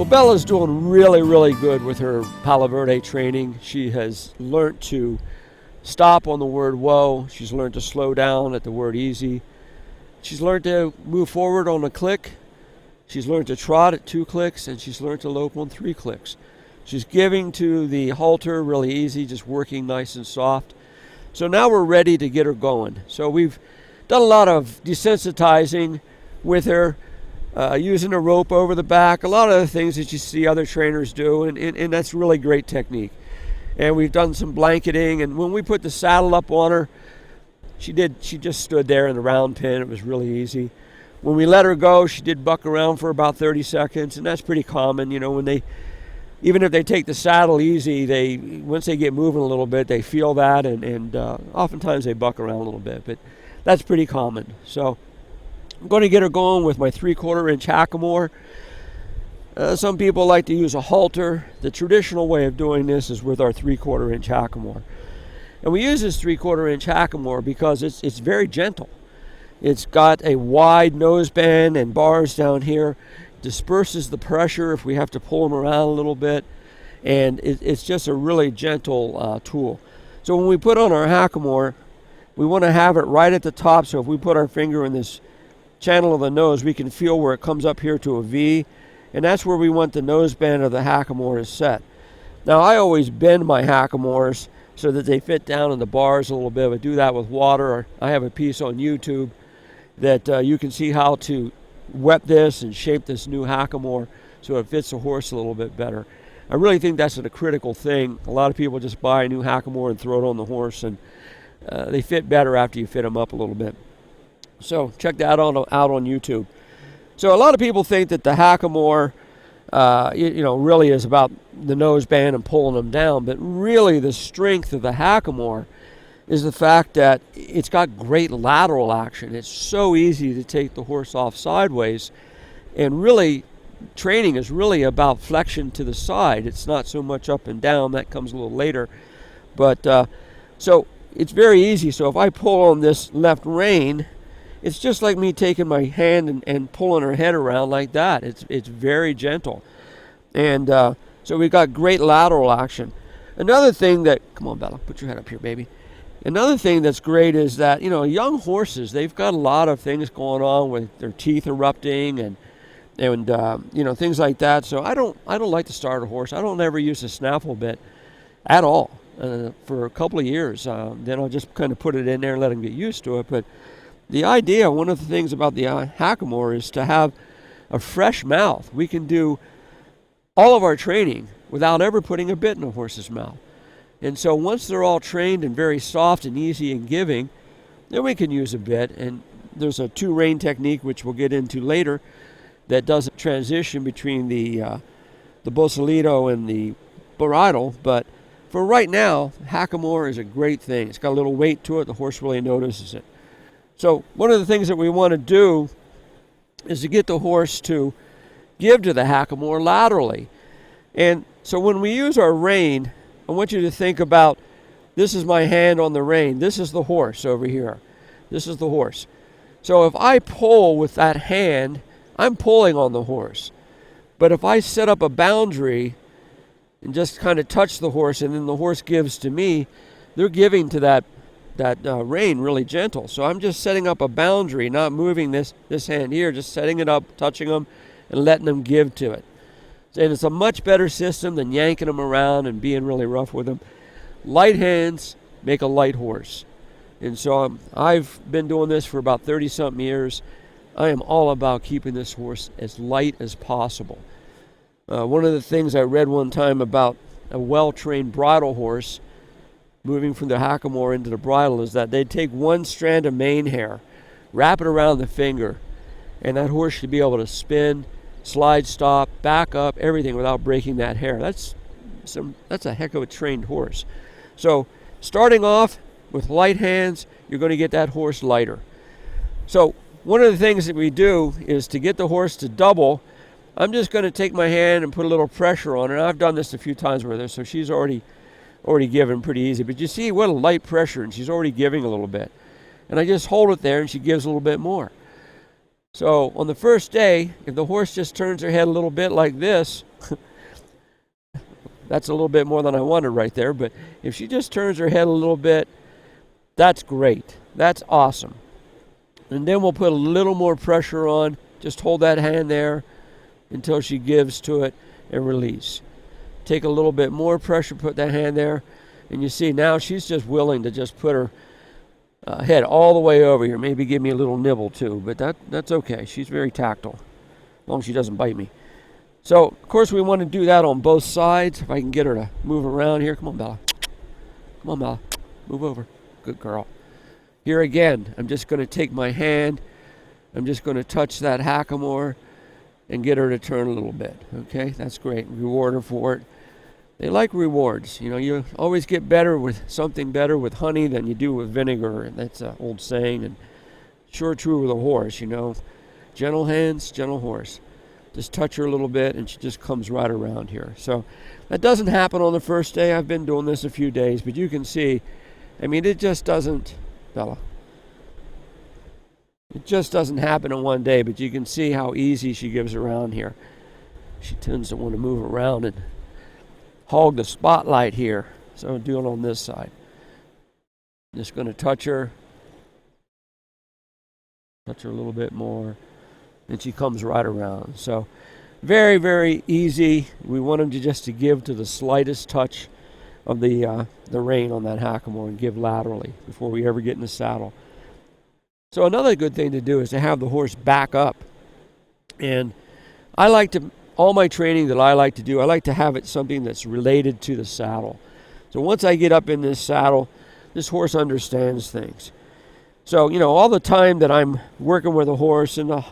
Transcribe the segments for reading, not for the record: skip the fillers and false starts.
Well, Bella's doing really, really good with her Palo Verde training. She has learned to stop on the word whoa. She's learned to slow down at the word easy. She's learned to move forward on a click. She's learned to trot at 2 clicks, and she's learned to lope on 3 clicks. She's giving to the halter really easy, just working nice and soft. So now we're ready to get her going. So we've done a lot of desensitizing with her, using a rope over the back, a lot of the things that you see other trainers do, and that's really great technique. And we've done some blanketing, and when we put the saddle up on her, she just stood there in the round pen. It was really easy. When we let her go, she did buck around for about 30 seconds, and that's pretty common. You know, even if they take the saddle easy, once they get moving a little bit, they feel that, and oftentimes they buck around a little bit, but that's pretty common. So I'm going to get her going with my 3/4 inch hackamore. Some people like to use a halter. The traditional way of doing this is with our 3/4 inch hackamore. And we use this 3/4 inch hackamore because it's very gentle. It's got a wide nose band and bars down here. Disperses the pressure if we have to pull them around a little bit. And it's just a really gentle tool. So when we put on our hackamore, we want to have it right at the top. So if we put our finger in this channel of the nose, we can feel where it comes up here to a V, and that's where we want the nose band of the hackamore is set. Now I always bend my hackamores so that they fit down in the bars a little bit. I do that with water. I have a piece on YouTube that you can see how to wet this and shape this new hackamore so it fits the horse a little bit better. I really think that's a critical thing. A lot of people just buy a new hackamore and throw it on the horse, and they fit better after you fit them up a little bit. So check that out on YouTube. So a lot of people think that the hackamore, really is about the nose band and pulling them down, but really the strength of the hackamore is the fact that it's got great lateral action. It's so easy to take the horse off sideways, and really training is really about flexion to the side. It's not so much up and down. That comes a little later. But so it's very easy. So if I pull on this left rein, it's just like me taking my hand and pulling her head around like that. It's very gentle. And so we've got great lateral action. Another thing that, come on Bella, put your head up here, baby. Another thing that's great is that, young horses, they've got a lot of things going on with their teeth erupting and things like that. So I don't like to start a horse. I don't ever use a snaffle bit at all for a couple of years. Then I'll just kind of put it in there and let them get used to it. But the idea, one of the things about the hackamore is to have a fresh mouth. We can do all of our training without ever putting a bit in a horse's mouth. And so once they're all trained and very soft and easy and giving, then we can use a bit. And there's a 2-rein technique, which we'll get into later, that does a transition between the Bosalito and the bridle. But for right now, hackamore is a great thing. It's got a little weight to it. The horse really notices it. So one of the things that we want to do is to get the horse to give to the hackamore laterally. And so when we use our rein, I want you to think about, this is my hand on the rein. This is the horse over here. This is the horse. So if I pull with that hand, I'm pulling on the horse. But if I set up a boundary and just kind of touch the horse, and then the horse gives to me, they're giving to that rein really gentle. So I'm just setting up a boundary, not moving this hand here, just setting it up, touching them, and letting them give to it. And it's a much better system than yanking them around and being really rough with them. Light hands make a light horse. And so I've been doing this for about 30-something years. I am all about keeping this horse as light as possible. One of the things I read one time about a well-trained bridle horse moving from the hackamore into the bridle is that they'd take one strand of mane hair, wrap it around the finger, and that horse should be able to spin, slide, stop, back up, everything without breaking that hair. That's a heck of a trained horse. So starting off with light hands, you're going to get that horse lighter. So one of the things that we do is to get the horse to double, I'm just going to take my hand and put a little pressure on her. And I've done this a few times with her, so she's already given pretty easy. But you see what a light pressure, and she's already giving a little bit. And I just hold it there, and she gives a little bit more. So on the first day, if the horse just turns her head a little bit like this, That's a little bit more than I wanted right there, but if she just turns her head a little bit, that's great. That's awesome. And then we'll put a little more pressure on. Just hold that hand there until she gives to it and release. Take a little bit more pressure, put that hand there, and you see now she's just willing to just put her head all the way over here. Maybe give me a little nibble too, but that's okay. She's very tactile, as long as she doesn't bite me. So, of course, we want to do that on both sides. If I can get her to move around here. Come on, Bella. Come on, Bella. Move over. Good girl. Here again, I'm just going to take my hand. I'm just going to touch that hackamore and get her to turn a little bit. Okay, that's great. Reward her for it. They like rewards. You know, you always get better with something better with honey than you do with vinegar. And that's an old saying, and sure true with a horse, you know. Gentle hands, gentle horse. Just touch her a little bit and she just comes right around here. So that doesn't happen on the first day. I've been doing this a few days, but you can see, I mean, it just doesn't, Bella. It just doesn't happen in one day, but you can see how easy she gives around here. She tends to want to move around and hog the spotlight here. So I'll do it on this side. Just going to touch her a little bit more. And she comes right around. So very, very easy. We want them to just to give to the slightest touch of the rein on that hackamore and give laterally before we ever get in the saddle. So another good thing to do is to have the horse back up. And I like to, all my training that I like to do, I like to have it something that's related to the saddle. So once I get up in this saddle, this horse understands things. So, you know, all the time that I'm working with a horse and the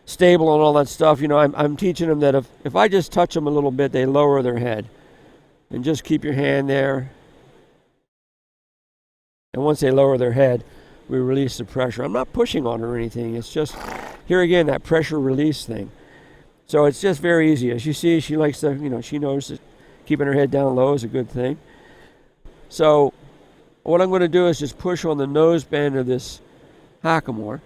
stable and all that stuff, you know, I'm teaching them that if I just touch them a little bit, they lower their head. And just keep your hand there. And once they lower their head, we release the pressure. I'm not pushing on her or anything. It's just, here again, that pressure release thing. So it's just very easy. As you see, she likes to, you know, she knows that keeping her head down low is a good thing. So what I'm going to do is just push on the nose bend of this hackamore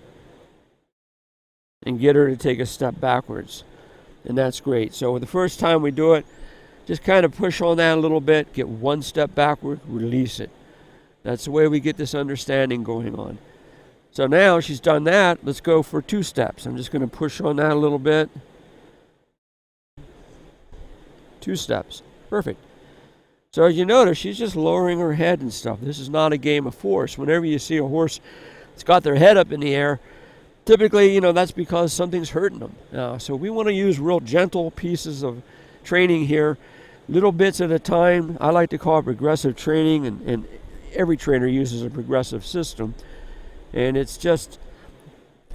and get her to take a step backwards. And that's great. So the first time we do it, just kind of push on that a little bit, get one step backward, release it. That's the way we get this understanding going on. So now she's done that, let's go for 2 steps. I'm just going to push on that a little bit. 2 steps. Perfect. So as you notice, she's just lowering her head and stuff. This is not a game of force. Whenever you see a horse that's got their head up in the air, typically, you know, that's because something's hurting them. So we want to use real gentle pieces of training here, little bits at a time. I like to call it progressive training, and every trainer uses a progressive system. And it's just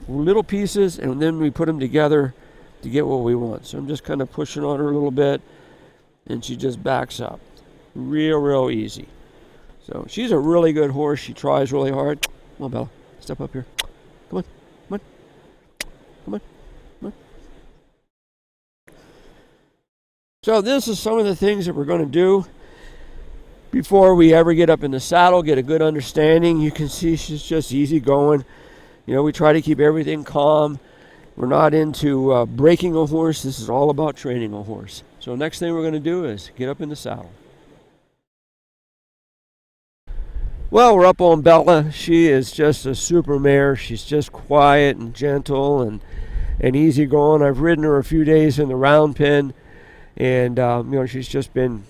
little pieces, and then we put them together to get what we want. So I'm just kind of pushing on her a little bit, and she just backs up. Real easy. So she's a really good horse. She tries really hard. Come on, Bella. Step up here. Come on. Come on. Come on. Come on. So this is some of the things that we're going to do before we ever get up in the saddle, get a good understanding. You can see she's just easy going. You know, we try to keep everything calm. We're not into breaking a horse. This is all about training a horse. So next thing we're going to do is get up in the saddle. Well, we're up on Bella. She is just a super mare. She's just quiet and gentle and easy going. I've ridden her a few days in the round pen, and you know, she's just been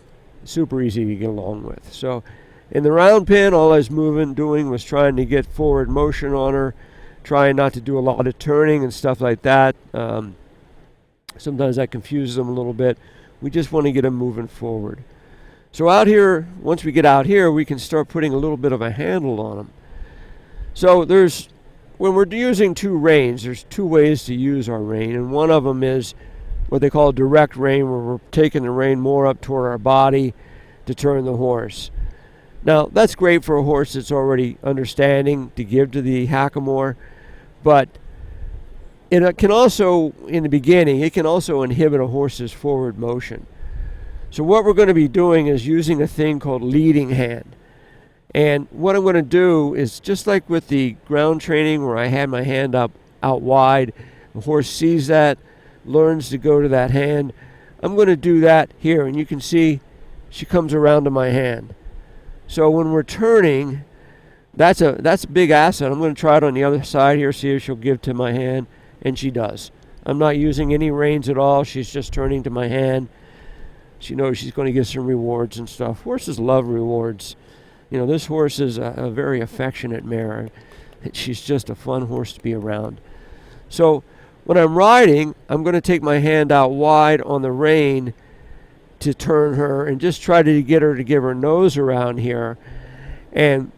super easy to get along with. So in the round pen, all I was doing was trying to get forward motion on her, trying not to do a lot of turning and stuff like that. Sometimes that confuses them a little bit. We just want to get them moving forward. So out here, once we get out here, we can start putting a little bit of a handle on them. So when we're using 2 reins, there's 2 ways to use our rein, and one of them is what they call a direct rein, where we're taking the rein more up toward our body to turn the horse. Now, that's great for a horse that's already understanding to give to the hackamore, but it can also, in the beginning, it can also inhibit a horse's forward motion. So what we're going to be doing is using a thing called leading hand. And what I'm going to do is, just like with the ground training where I had my hand up out wide, the horse sees that, learns to go to that hand. I'm going to do that here, and you can see she comes around to my hand. So when we're turning, that's a big asset. I'm going to try it on the other side here, see if she'll give to my hand, and she does. I'm not using any reins at all. She's just turning to my hand. She knows she's going to get some rewards and stuff. Horses love rewards. You know, this horse is a very affectionate mare. She's just a fun horse to be around. So when I'm riding, I'm going to take my hand out wide on the rein to turn her and just try to get her to give her nose around here. And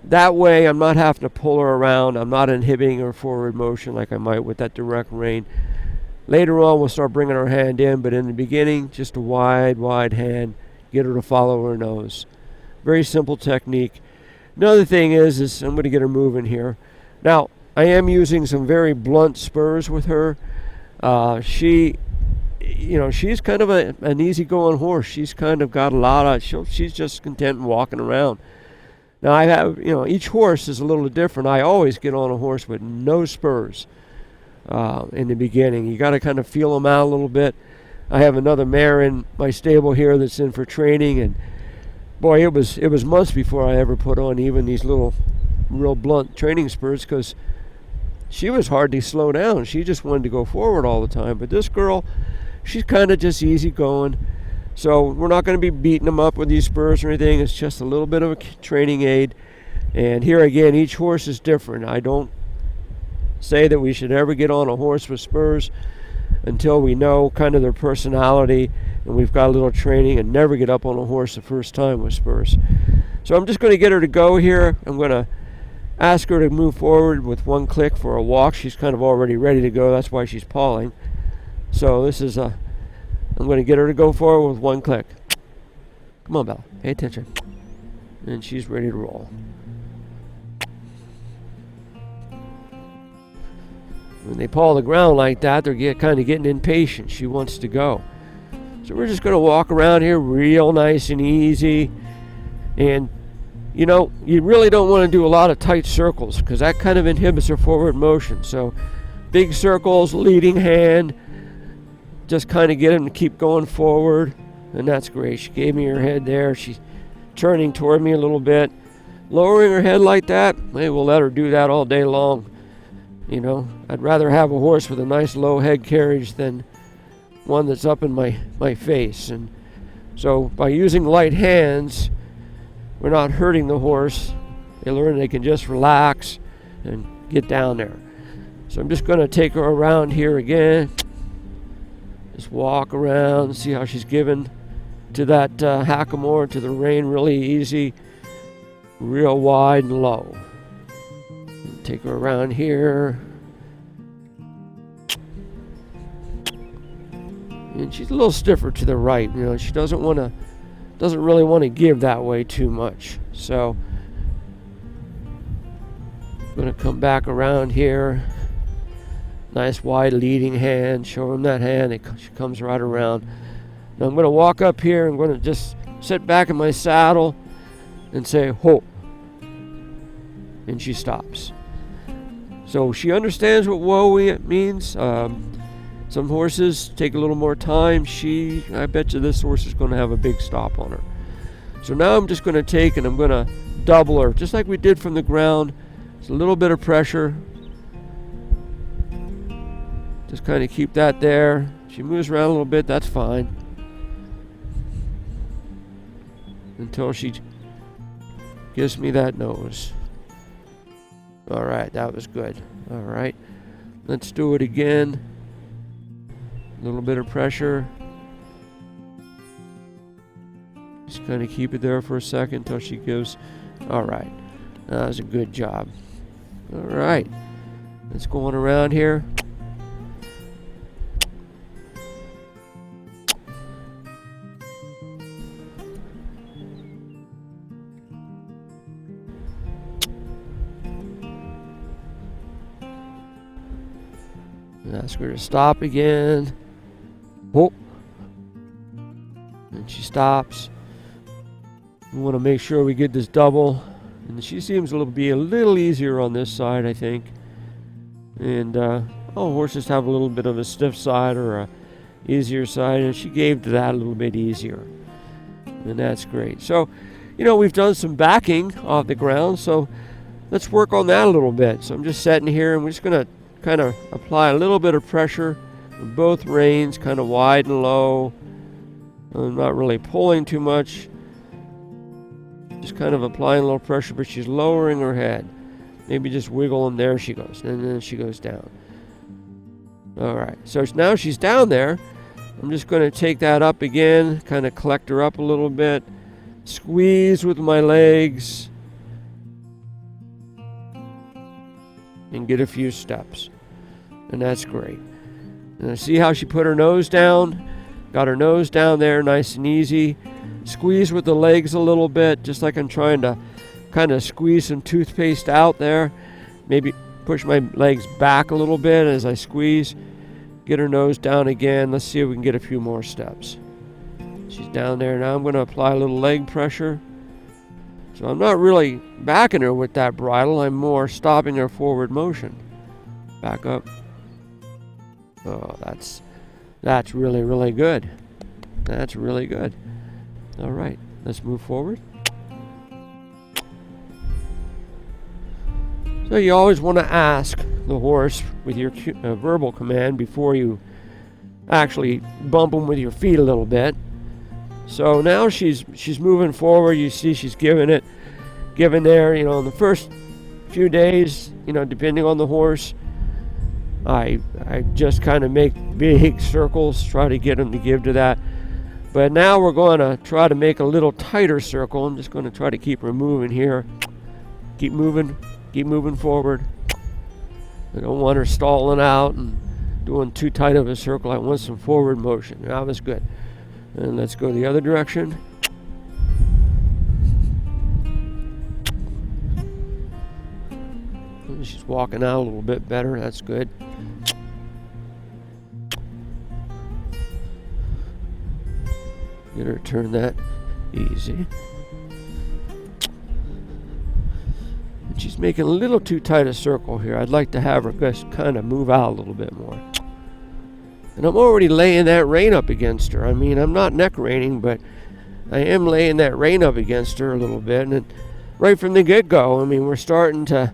that way I'm not having to pull her around. I'm not inhibiting her forward motion like I might with that direct rein. Later on, we'll start bringing her hand in, but in the beginning, just a wide hand, get her to follow her nose. Very simple technique. Another thing is I'm going to get her moving here. Now, I am using some very blunt spurs with her. She's kind of an easygoing horse. She's kind of got a lot of, she's just content in walking around. Now, I have, each horse is a little different. I always get on a horse with no spurs in the beginning. You got to kind of feel them out a little bit. I have another mare in my stable here that's in for training, and boy, it was months before I ever put on even these little real blunt training spurs, because she was hard to slow down. She just wanted to go forward all the time. But this girl, she's kind of just easy going. So we're not going to be beating them up with these spurs or anything. It's just a little bit of a training aid. And here again, each horse is different. I don't say that we should ever get on a horse with spurs until we know kind of their personality and we've got a little training, and never get up on a horse the first time with spurs. So I'm just going to get her to go here. I'm going to ask her to move forward with one click for a walk. She's kind of already ready to go. That's why she's pawing. So this is I'm going to get her to go forward with one click. Come on, Bella. Pay attention. And she's ready to roll. When they paw the ground like that, they're kind of getting impatient. She wants to go. So we're just going to walk around here real nice and easy. And, you really don't want to do a lot of tight circles, because that kind of inhibits her forward motion. So big circles, leading hand, just kind of get him to keep going forward. And that's great. She gave me her head there. She's turning toward me a little bit. Lowering her head like that, maybe we'll let her do that all day long. I'd rather have a horse with a nice low head carriage than one that's up in my face. And so by using light hands, we're not hurting the horse. They learn they can just relax and get down there. So I'm just going to take her around here again. Just walk around, see how she's given to that hackamore, to the rein, really easy, real wide and low. And take her around here. And she's a little stiffer to the right. She doesn't really want to give that way too much. So I'm going to come back around here. Nice wide leading hand. Show him that hand. She comes right around. Now I'm going to walk up here. I'm going to just sit back in my saddle and say, ho. And she stops. So she understands what whoa means. Some horses take a little more time. I bet you this horse is going to have a big stop on her. So now I'm just going to take and I'm going to double her, just like we did from the ground. It's a little bit of pressure. Just kind of keep that there. She moves around a little bit, that's fine. Until she gives me that nose. All right, that was good. All right, let's do it again. A little bit of pressure. Just kind of keep it there for a second until she gives. All right, that was a good job. All right, let's go on around here. And ask her to stop again. Whoa. And she stops. We want to make sure we get this double. And she seems to be a little easier on this side, I think. And all horses have a little bit of a stiff side or a easier side, and she gave to that a little bit easier. And that's great. So, you know, we've done some backing off the ground, so let's work on that a little bit. So I'm just sitting here, and we're just going to kind of apply a little bit of pressure on both reins, kind of wide and low. I'm not really pulling too much, just kind of applying a little pressure, but she's lowering her head. Maybe just wiggle, and there she goes, and then she goes down. All right, so now she's down there. I'm just going to take that up again, kind of collect her up a little bit, squeeze with my legs, and get a few steps. And that's great. And I see how she put her nose down, got her nose down there nice and easy. Squeeze with the legs a little bit, just like I'm trying to kind of squeeze some toothpaste out there. Maybe push my legs back a little bit as I squeeze. Get her nose down again. Let's see if we can get a few more steps. She's down there. Now I'm going to apply a little leg pressure. So I'm not really backing her with that bridle. I'm more stopping her forward motion. Back up. Oh, that's really, really good. That's really good. All right, let's move forward. So you always want to ask the horse with your verbal command before you actually bump them with your feet a little bit. So now she's moving forward. You see she's giving there. You know, in the first few days, you know, depending on the horse, I just kind of make big circles, try to get them to give to that. But now we're going to try to make a little tighter circle. I'm just going to try to keep her moving here. Keep moving forward. I don't want her stalling out and doing too tight of a circle. I want some forward motion. That was good. And let's go the other direction. She's walking out a little bit better. That's good. Get her to turn that easy. And she's making a little too tight a circle here. I'd like to have her just kind of move out a little bit more. And I'm already laying that rein up against her. I mean, I'm not neck reining, but I am laying that rein up against her a little bit. And right from the get-go, I mean, we're starting to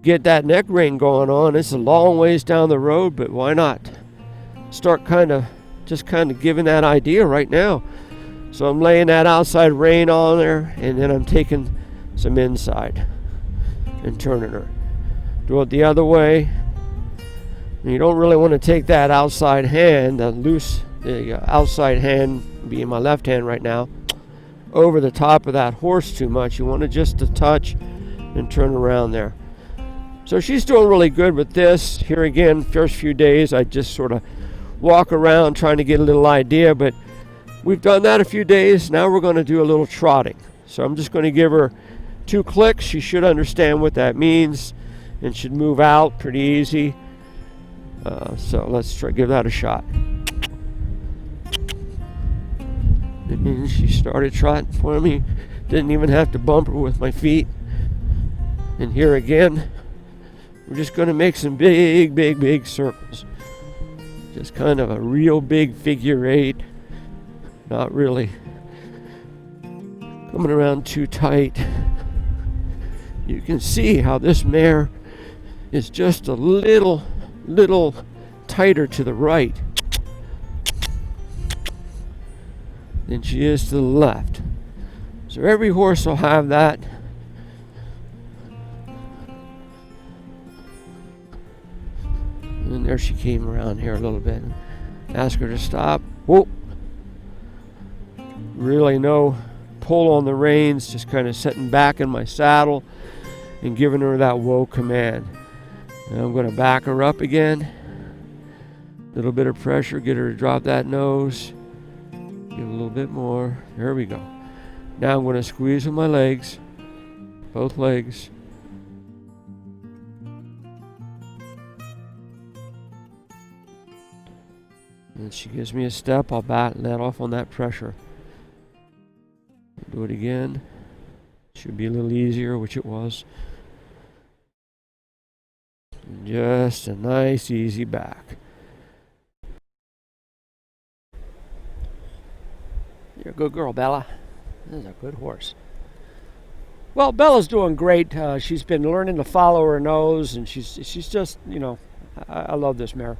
get that neck rein going on. It's a long ways down the road, but why not start just kind of giving that idea right now. So I'm laying that outside rein on there, and then I'm taking some inside and turning her. Do it the other way. And you don't really want to take that outside hand, the outside hand being my left hand right now, over the top of that horse too much. You want to just to touch and turn around there. So she's doing really good with this. Here again, first few days, I just sort of walk around trying to get a little idea, but we've done that a few days. Now we're going to do a little trotting. So I'm just going to give her 2 clicks. She should understand what that means and should move out pretty easy. So let's give that a shot. And she started trotting for me. Didn't even have to bump her with my feet. And here again, we're just going to make some big circles. Just kind of a real big figure 8. Not really coming around too tight. You can see how this mare is just a little tighter to the right than she is to the left. So every horse will have that. And there she came around here a little bit. Ask her to stop. Whoa. Really no pull on the reins, just kind of sitting back in my saddle and giving her that whoa command. Now I'm going to back her up again. A little bit of pressure, get her to drop that nose. Give a little bit more. There we go. Now I'm going to squeeze with my legs, both legs. And she gives me a step, I'll let off on that pressure. Do it again. Should be a little easier, which it was. Just a nice, easy back. You're a good girl, Bella. This is a good horse. Well, Bella's doing great. She's been learning to follow her nose, and she's just, I love this mare.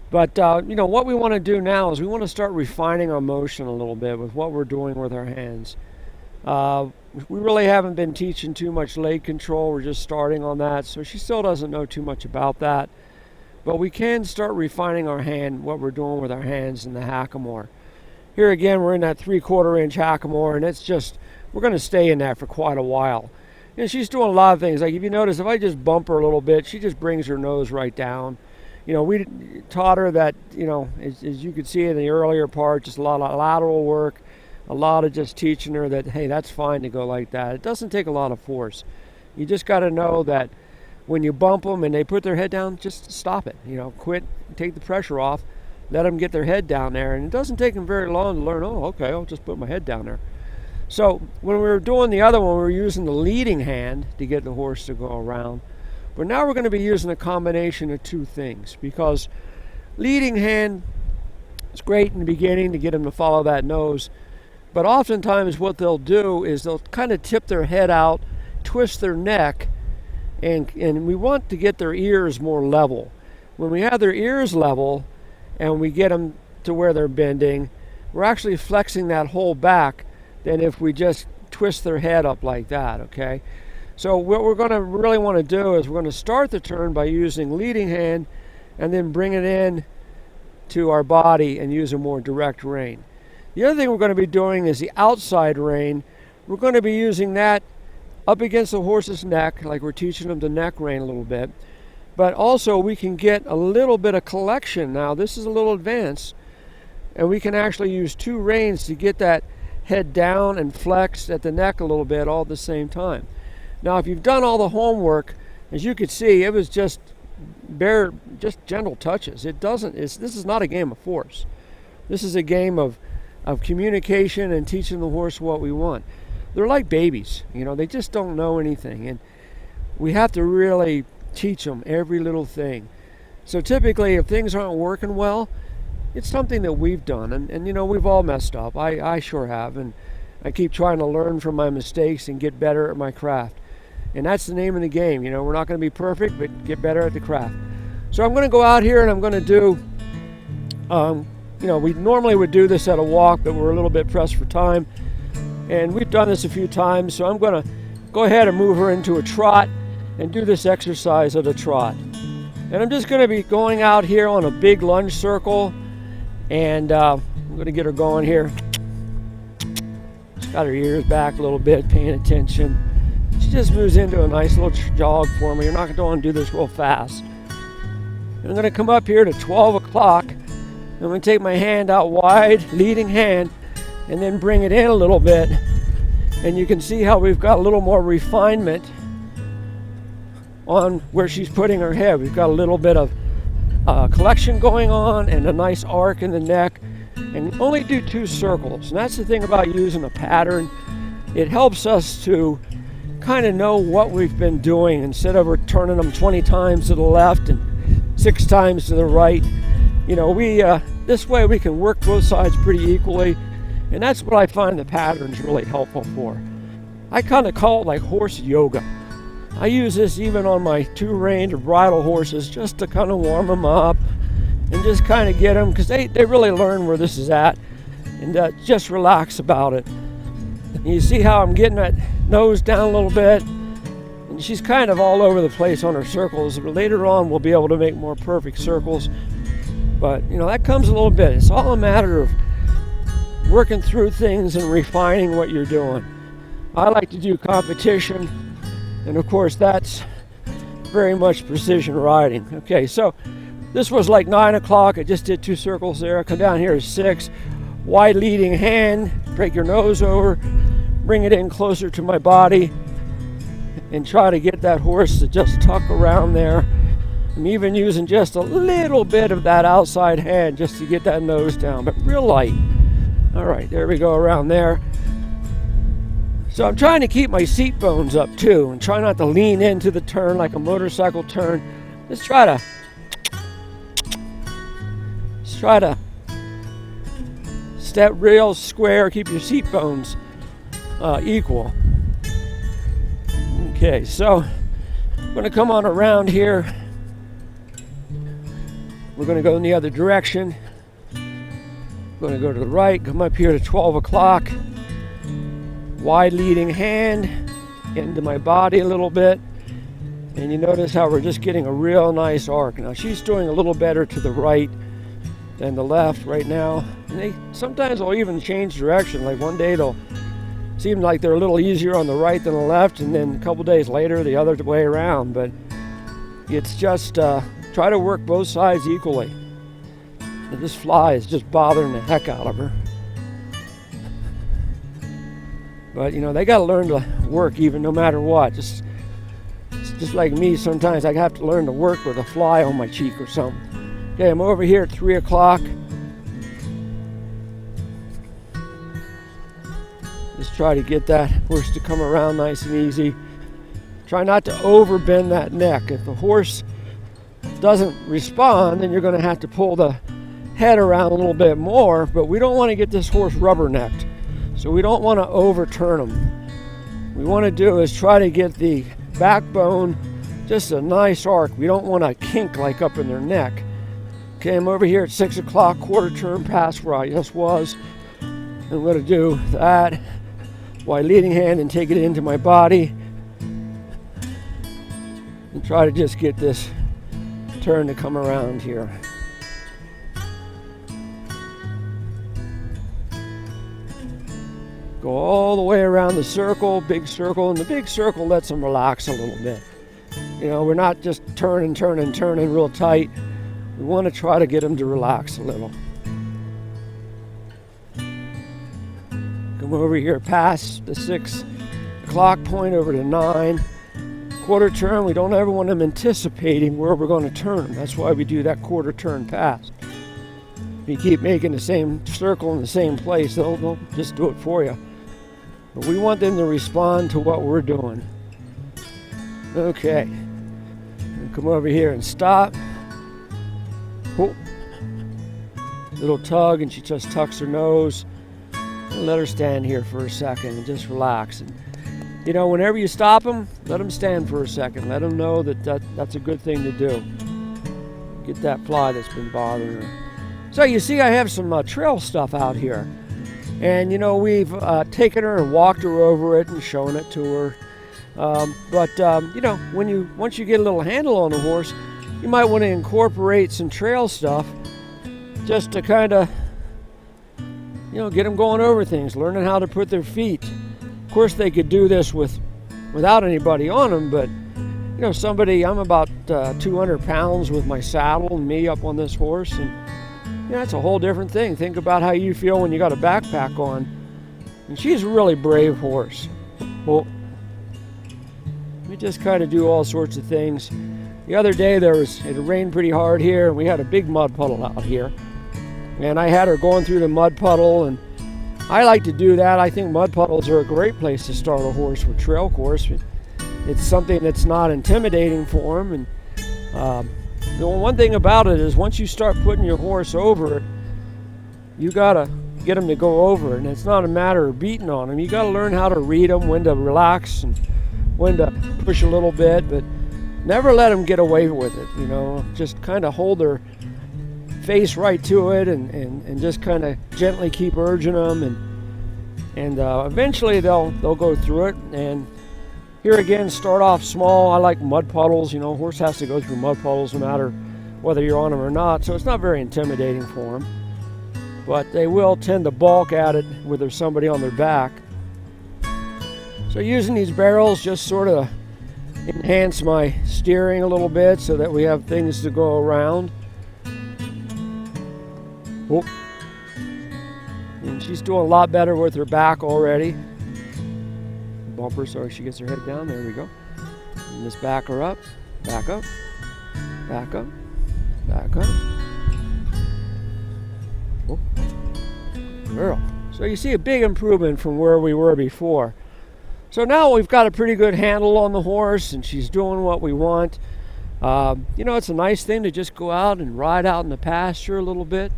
But, what we want to do now is we want to start refining our motion a little bit with what we're doing with our hands. We really haven't been teaching too much leg control. We're just starting on that, so she still doesn't know too much about that. But we can start refining our hand, what we're doing with our hands in the hackamore. Here again, we're in that 3/4 inch hackamore, and it's just, we're going to stay in that for quite a while. And she's doing a lot of things. Like if you notice, if I just bump her a little bit, she just brings her nose right down. We taught her that, as you could see in the earlier part, just a lot of lateral work, a lot of just teaching her that, hey, that's fine to go like that. It doesn't take a lot of force. You just got to know that when you bump them and they put their head down, just stop it. Quit, take the pressure off, let them get their head down there. And it doesn't take them very long to learn, oh, okay, I'll just put my head down there. So when we were doing the other one, we were using the leading hand to get the horse to go around. But now we're going to be using a combination of two things, because leading hand is great in the beginning to get them to follow that nose. But oftentimes what they'll do is they'll kind of tip their head out, twist their neck, and we want to get their ears more level. When we have their ears level and we get them to where they're bending, we're actually flexing that whole back than if we just twist their head up like that, okay? So what we're going to really want to do is we're going to start the turn by using leading hand and then bring it in to our body and use a more direct rein. The other thing we're going to be doing is the outside rein. We're going to be using that up against the horse's neck, like we're teaching them the neck rein a little bit. But also we can get a little bit of collection. Now this is a little advanced, and we can actually use two reins to get that head down and flexed at the neck a little bit all at the same time. Now, if you've done all the homework, as you could see, it was just gentle touches. This is not a game of force. This is a game of communication and teaching the horse what we want. They're like babies, they just don't know anything. And we have to really teach them every little thing. So typically, if things aren't working well, it's something that we've done. And we've all messed up. I sure have. And I keep trying to learn from my mistakes and get better at my craft. And that's the name of the game. We're not going to be perfect, but get better at the craft. So I'm going to go out here and I'm going to do, we normally would do this at a walk, but we're a little bit pressed for time. And we've done this a few times, so I'm going to go ahead and move her into a trot and do this exercise at a trot. And I'm just going to be going out here on a big lunge circle, and I'm going to get her going here. She's got her ears back a little bit, paying attention. She just moves into a nice little jog for me. You're not going to want to do this real fast. I'm going to come up here to 12 o'clock. I'm going to take my hand out wide, leading hand, and then bring it in a little bit. And you can see how we've got a little more refinement on where she's putting her head. We've got a little bit of collection going on and a nice arc in the neck. And only do 2 circles. And that's the thing about using a pattern. It helps us to kind of know what we've been doing instead of turning them 20 times to the left and 6 times to the right. This way we can work both sides pretty equally, and that's what I find the pattern's really helpful for. I kind of call it like horse yoga. I use this even on my 2-rein or bridle horses just to kind of warm them up and just kind of get them, because they really learn where this is at, and just relax about it. And you see how I'm getting that nose down a little bit, and she's kind of all over the place on her circles. But later on we'll be able to make more perfect circles, but that comes a little bit. It's all a matter of working through things and refining what you're doing. I like to do competition, and of course that's very much precision riding. Okay, so this was like 9 o'clock. I just did 2 circles there. I come down here at 6, wide leading hand, break your nose over, bring it in closer to my body, and try to get that horse to just tuck around there. I'm even using just a little bit of that outside hand just to get that nose down, but real light. All right, there we go around there. So I'm trying to keep my seat bones up too, and try not to lean into the turn like a motorcycle turn. Let's try to that real square. Keep your seat bones equal. Okay, so I'm going to come on around here. We're going to go in the other direction. Going to go to the right, come up here to 12 o'clock. Wide leading hand into my body a little bit. And you notice how we're just getting a real nice arc. Now she's doing a little better to the right than the left right now. And sometimes they'll even change direction. Like one day they'll seem like they're a little easier on the right than the left, and then a couple days later the other way around. But it's just try to work both sides equally. And this fly is just bothering the heck out of her. But you know, they got to learn to work even no matter what. Just like me, sometimes I have to learn to work with a fly on my cheek or something. Okay, I'm over here at 3 o'clock. Just try to get that horse to come around nice and easy. Try not to overbend that neck. If the horse doesn't respond, then you're going to have to pull the head around a little bit more, but we don't want to get this horse rubbernecked. So we don't want to overturn him. What we want to do is try to get the backbone just a nice arc. We don't want to kink like up in their neck. Okay, I'm over here at 6 o'clock, quarter turn pass where I just was. I'm going to do that while leading hand and take it into my body and try to just get this turn to come around here. Go all the way around the circle, big circle, and the big circle lets them relax a little bit. You know, we're not just turning real tight. We want to try to get them to relax a little. Come over here past the 6 o'clock point over to 9. Quarter turn, we don't ever want them anticipating where we're going to turn them. That's why we do that quarter turn pass. If you keep making the same circle in the same place, they'll just do it for you. But we want them to respond to what we're doing. Okay. Come over here and stop. Oh. Little tug, and she just tucks her nose. Let her stand here for a second and just relax. And, you know, whenever you stop them, let them stand for a second. Let them know that's a good thing to do. Get that fly that's been bothering her. So you see I have some trail stuff out here. And, you know, we've taken her and walked her over it and shown it to her. You know, once you get a little handle on the horse, you might want to incorporate some trail stuff just to kind of, you know, get them going over things, learning how to put their feet. Of course, they could do this without anybody on them, but, you know, I'm about 200 pounds with my saddle and me up on this horse, and yeah, it's a whole different thing. Think about how you feel when you got a backpack on. And she's a really brave horse. Well, we just kind of do all sorts of things. The other day it rained pretty hard here, and we had a big mud puddle out here. And I had her going through the mud puddle, and I like to do that. I think mud puddles are a great place to start a horse with trail course. It's something that's not intimidating for them, and the one thing about it is once you start putting your horse over it, you gotta get him to go over it, and it's not a matter of beating on him. You gotta learn how to read them, when to relax and when to push a little bit, but never let them get away with it. You know, just kind of hold their face right to it, and just kind of gently keep urging them, and eventually they'll go through it. And here again, start off small. I like mud puddles. You know, a horse has to go through mud puddles no matter whether you're on them or not, so it's not very intimidating for them. But they will tend to balk at it when there's somebody on their back. So using these barrels just sort of enhance my steering a little bit so that we have things to go around. Oh. And she's doing a lot better with her back already. Bumper, sorry, she gets her head down. There we go. And just back her up, back up, back up, back up. Oh, girl. So you see a big improvement from where we were before. So now we've got a pretty good handle on the horse, and she's doing what we want. You know, it's a nice thing to just go out and ride out in the pasture a little bit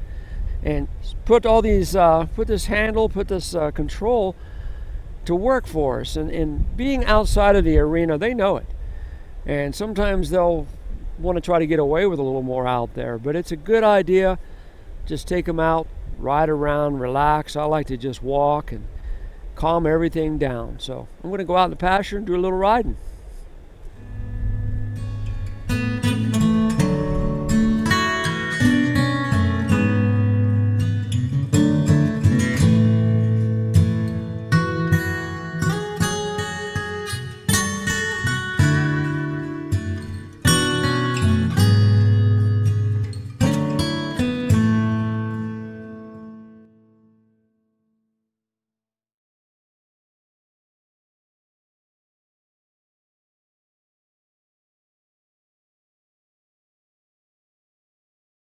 and put all these, put this handle, put this control to work for us. And being outside of the arena, they know it. And sometimes they'll want to try to get away with a little more out there, but it's a good idea. Just take them out, ride around, relax. I like to just walk and calm everything down. So I'm going to go out in the pasture and do a little riding.